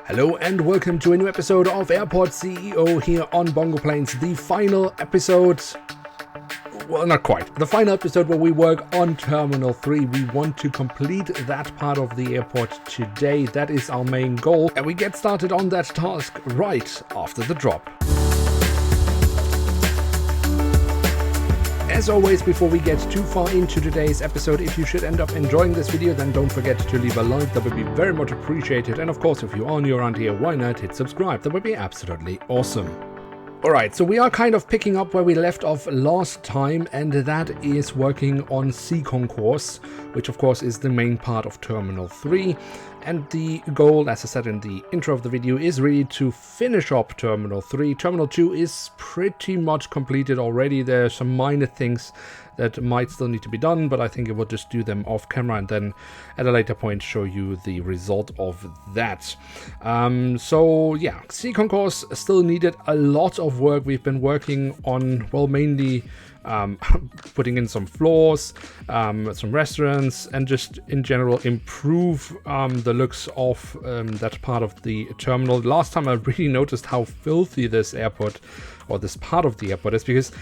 Hello and welcome to a new episode of Airport CEO here on BongoPlanes, the final episode, well, not quite, the final episode where we work on Terminal 3. We want to complete that part of the airport today. That is our main goal, and we get started on that task right after the drop. As always, before we get too far into today's episode, if you should end up enjoying this video, then don't forget to leave a like. That would be very much appreciated. And of course, if you are new around here, why not hit subscribe? That would be absolutely awesome. Alright, so we are kind of picking up where we left off last time, and that is working on C Concourse, which of course is the main part of Terminal 3. And the goal, as I said in the intro of the video, is really to finish up Terminal 3. Terminal 2 is pretty much completed already. There are some minor things that might still need to be done, but I think it will just do them off camera and then at a later point show you the result of that. So yeah, C Concourse still needed a lot of work. We've been working on, well, mainly putting in some floors, some restaurants, and just in general improve the looks of that part of the terminal. Last time I really noticed how filthy this airport, or this part of the airport, is, because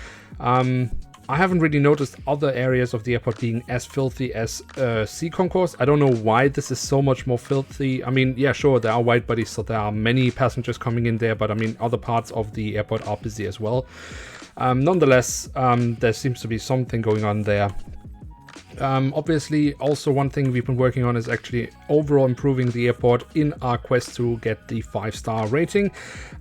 I haven't really noticed other areas of the airport being as filthy as C Concourse. I don't know why this is so much more filthy. I mean, yeah, sure, there are wide bodies, so there are many passengers coming in there, but I mean, other parts of the airport are busy as well. Nonetheless, there seems to be something going on there. Obviously, also one thing we've been working on is actually overall improving the airport in our quest to get the 5-star rating.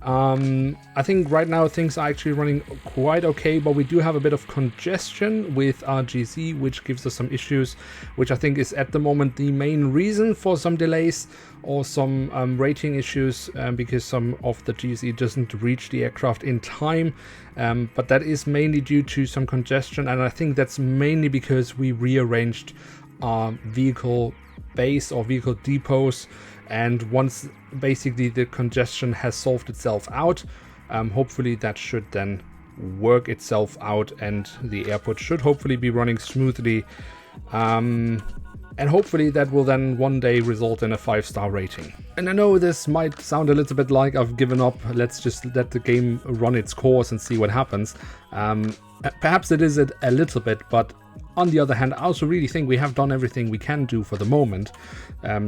I think right now things are actually running quite okay, but we do have a bit of congestion with our GC, which gives us some issues, which I think is at the moment the main reason for some delays or some rating issues, because some of the GC doesn't reach the aircraft in time. But that is mainly due to some congestion, and I think that's mainly because we rearranged our vehicle base or vehicle depots, and once basically the congestion has solved itself out, hopefully that should then work itself out and the airport should hopefully be running smoothly, and hopefully that will then one day result in a 5-star rating. And I know this might sound a little bit like I've given up, let's just let the game run its course and see what happens. Perhaps it is a little bit, but on the other hand, I also really think we have done everything we can do for the moment.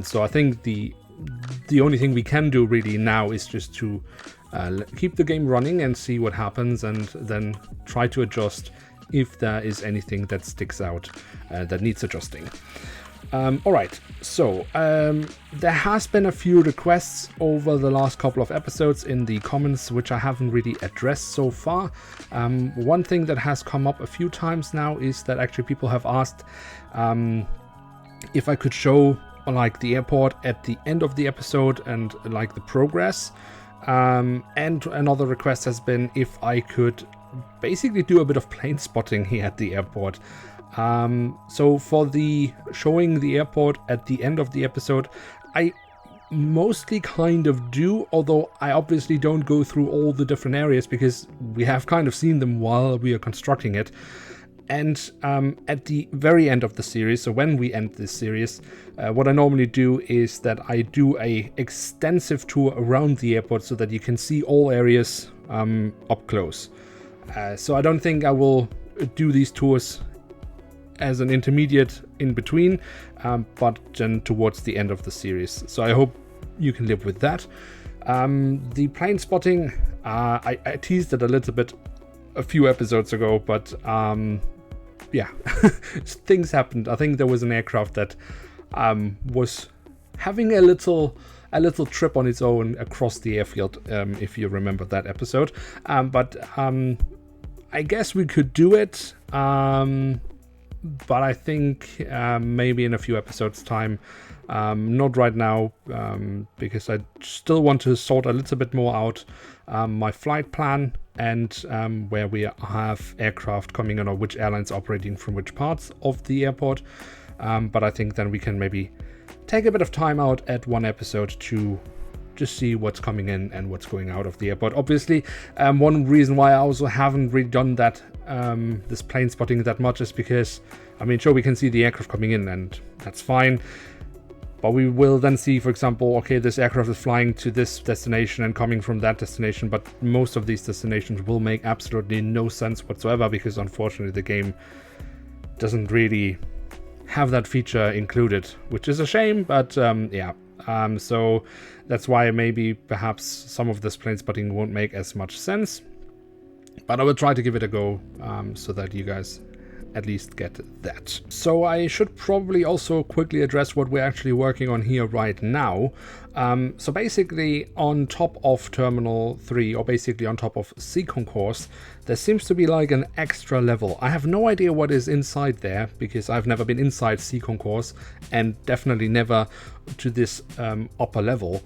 So I think the only thing we can do really now is just to keep the game running and see what happens, and then try to adjust if there is anything that sticks out that needs adjusting. Alright, so there has been a few requests over the last couple of episodes in the comments, which I haven't really addressed so far. One thing that has come up a few times now is that actually people have asked if I could show like the airport at the end of the episode and like the progress. And another request has been if I could basically do a bit of plane spotting here at the airport. So for the showing the airport at the end of the episode, I mostly kind of do, although I obviously don't go through all the different areas because we have kind of seen them while we are constructing it. And at the very end of the series, so when we end this series, what I normally do is that I do a extensive tour around the airport so that you can see all areas up close. So I don't think I will do these tours as an intermediate in between, but then towards the end of the series. So I hope you can live with that. The plane spotting, I teased it a little bit a few episodes ago, but yeah, things happened. I think there was an aircraft that was having a little trip on its own across the airfield, if you remember that episode. But I guess we could do it. But I think maybe in a few episodes time, not right now, because I still want to sort a little bit more out my flight plan and where we have aircraft coming in or which airlines operating from which parts of the airport. But I think then we can maybe take a bit of time out at one episode to just see what's coming in and what's going out of the airport. Obviously, one reason why I also haven't really done that, this plane spotting that much, is because, I mean, sure, we can see the aircraft coming in and that's fine, But we will then see, for example, okay, this aircraft is flying to this destination and coming from that destination, but most of these destinations will make absolutely no sense whatsoever, because unfortunately the game doesn't really have that feature included, which is a shame, but yeah. So that's why maybe perhaps some of this plane spotting won't make as much sense. But I will try to give it a go, so that you guys at least get that. So I should probably also quickly address what we're actually working on here right now. So basically on top of Terminal 3, or basically on top of Sea Concourse, there seems to be like an extra level. I have no idea what is inside there, because I've never been inside Sea Concourse, and definitely never to this upper level.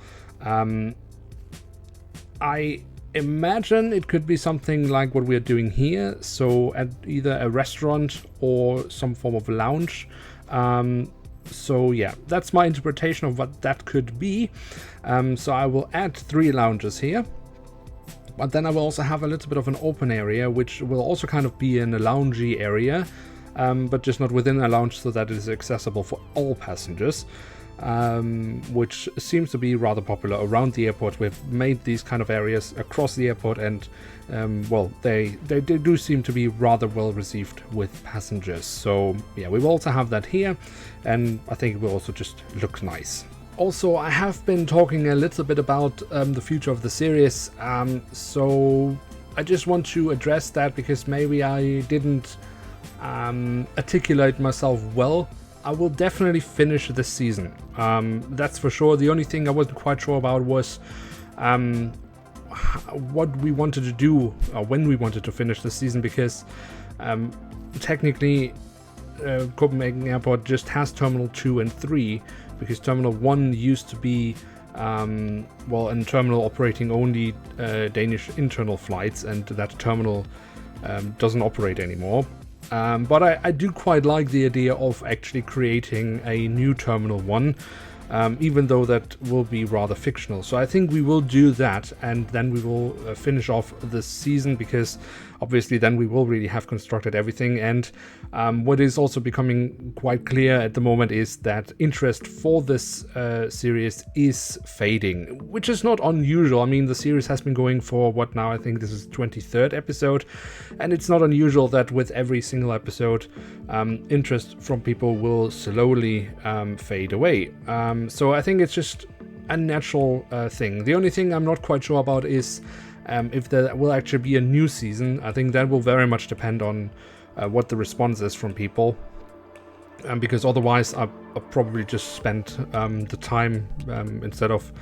I imagine it could be something like what we're doing here, so at either a restaurant or some form of lounge. So yeah, that's my interpretation of what that could be. So I will add 3 lounges here, but then I will also have a little bit of an open area, which will also kind of be in a loungy area, but just not within a lounge, so that it is accessible for all passengers. Which seems to be rather popular around the airport. We've made these kind of areas across the airport, and well, they do seem to be rather well received with passengers. So yeah, we will also have that here, and I think it will also just look nice. Also, I have been talking a little bit about the future of the series, so I just want to address that, because maybe I didn't articulate myself well. I will definitely finish this season, that's for sure. The only thing I wasn't quite sure about was what we wanted to do, or when we wanted to finish the season, because technically Copenhagen Airport just has Terminal 2 and 3, because Terminal 1 used to be well, a terminal operating only Danish internal flights, and that terminal doesn't operate anymore. But I do quite like the idea of actually creating a new Terminal 1, even though that will be rather fictional. So I think we will do that, and then we will finish off this season, because obviously then we will really have constructed everything. And what is also becoming quite clear at the moment is that interest for this series is fading, which is not unusual. I mean, the series has been going for what now? I think this is 23rd episode, and it's not unusual that with every single episode, interest from people will slowly fade away. So I think it's just a natural thing. The only thing I'm not quite sure about is if there will actually be a new season. I think that will very much depend on what the response is from people, because otherwise I'll probably just spend the time, instead of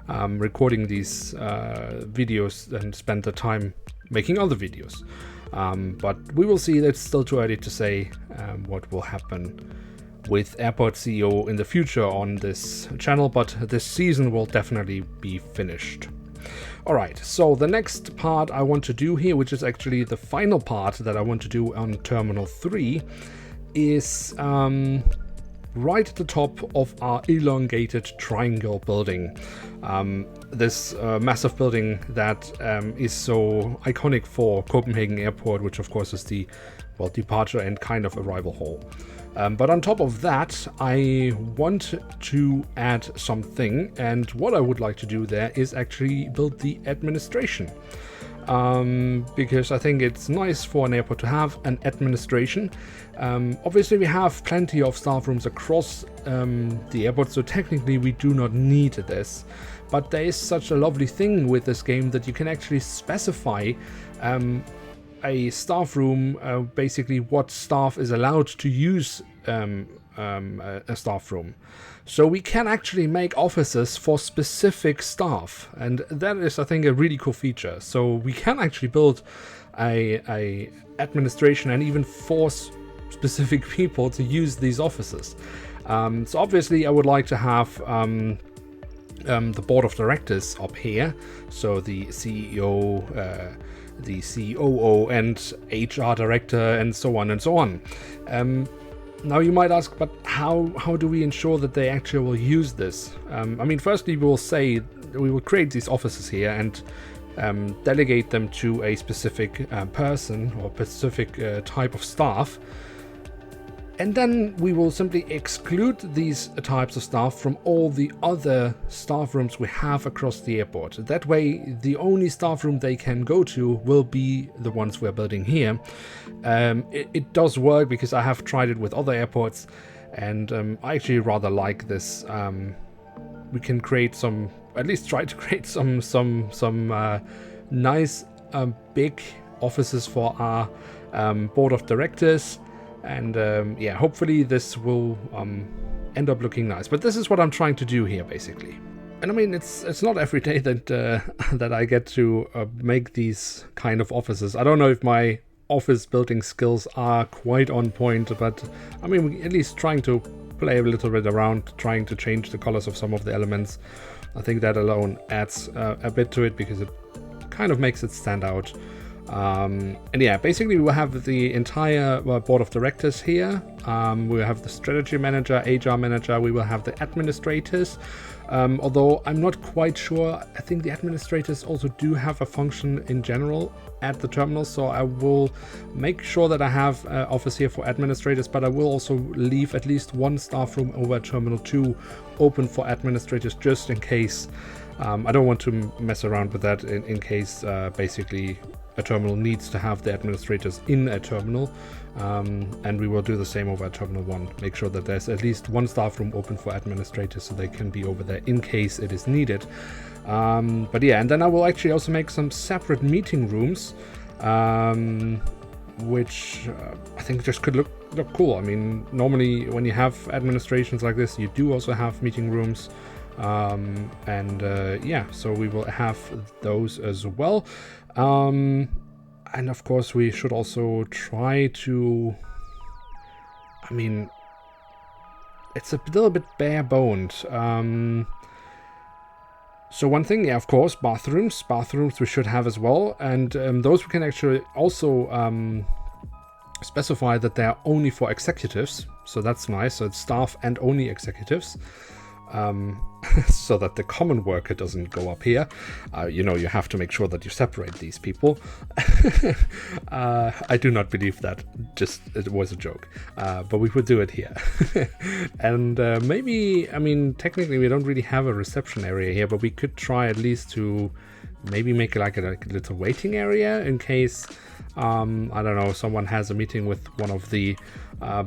recording these videos, and spend the time making other videos. But we will see. It's still too early to say what will happen with airportceo in the future on this channel, but this season will definitely be finished. Alright, so the next part I want to do here, which is actually the final part that I want to do on Terminal 3, is right at the top of our elongated triangle building. This massive building that is so iconic for Copenhagen Airport, which of course is the, well, departure and kind of arrival hall. But on top of that, I want to add something, and what I would like to do there is actually build the administration. Because I think it's nice for an airport to have an administration. Obviously we have plenty of staff rooms across the airport, so technically we do not need this. But there is such a lovely thing with this game that you can actually specify a staff room, basically what staff is allowed to use a staff room. So we can actually make offices for specific staff, and that is, I think, a really cool feature. So we can actually build a administration and even force specific people to use these offices. So obviously I would like to have the board of directors up here, so the CEO, the COO and HR director, and so on and so on. Now you might ask, but how do we ensure that they actually will use this? I mean, firstly, we will create these offices here and delegate them to a specific person or specific type of staff. And then we will simply exclude these types of staff from all the other staff rooms we have across the airport. That way, the only staff room they can go to will be the ones we're building here. It does work because I have tried it with other airports, and I actually rather like this. We can create some, at least try to create some nice big offices for our board of directors. And yeah, hopefully this will end up looking nice. But this is what I'm trying to do here, basically. And I mean, it's not every day that that I get to make these kind of offices. I don't know if my office building skills are quite on point, but I mean, we're at least trying to play a little bit around, trying to change the colors of some of the elements. I think that alone adds a bit to it because it kind of makes it stand out. And yeah, basically we will have the entire board of directors here. We will have the strategy manager, HR manager, we will have the administrators. Although I'm not quite sure, I think the administrators also do have a function in general at the terminal, so I will make sure that I have office here for administrators, but I will also leave at least one staff room over at Terminal 2 open for administrators, just in case. I don't want to mess around with that in case basically a terminal needs to have the administrators in a terminal, and we will do the same over at Terminal 1. Make sure that there's at least one staff room open for administrators so they can be over there in case it is needed. But yeah, and then I will actually also make some separate meeting rooms, which I think just could look cool. I mean, normally when you have administrations like this, you do also have meeting rooms. Yeah, so we will have those as well. And of course we should also try to, I mean, it's a little bit bare-boned. So one thing, yeah, of course, bathrooms we should have as well, and those we can actually also specify that they're only for executives, so that's nice. So it's staff and only executives. So that the common worker doesn't go up here. You know, you have to make sure that you separate these people. I do not believe that, just it was a joke, but we would do it here. And maybe, I mean, technically we don't really have a reception area here, but we could try at least to maybe make it like a little waiting area in case I don't know, someone has a meeting with one of the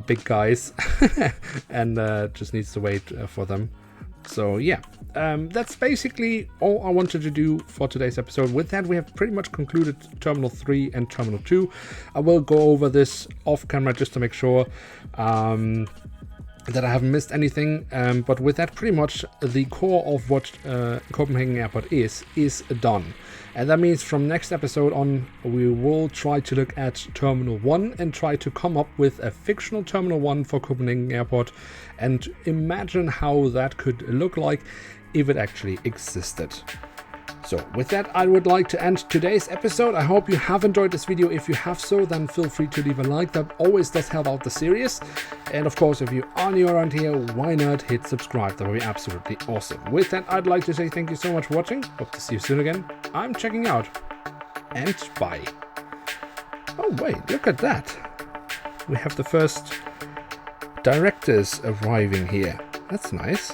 big guys and just needs to wait for them. So yeah, that's basically all I wanted to do for today's episode. With that, we have pretty much concluded Terminal 3 and Terminal 2. I will go over this off camera just to make sure that I haven't missed anything. But with that, pretty much the core of what Copenhagen Airport is done. And that means from next episode on, we will try to look at Terminal 1 and try to come up with a fictional Terminal 1 for Copenhagen Airport and imagine how that could look like if it actually existed. So with that, I would like to end today's episode. I hope you have enjoyed this video. If you have so, then feel free to leave a like. That always does help out the series. And of course, if you are new around here, why not hit subscribe? That would be absolutely awesome. With that, I'd like to say thank you so much for watching. Hope to see you soon again. I'm checking out. And bye. Oh wait, look at that. We have the first directors arriving here. That's nice.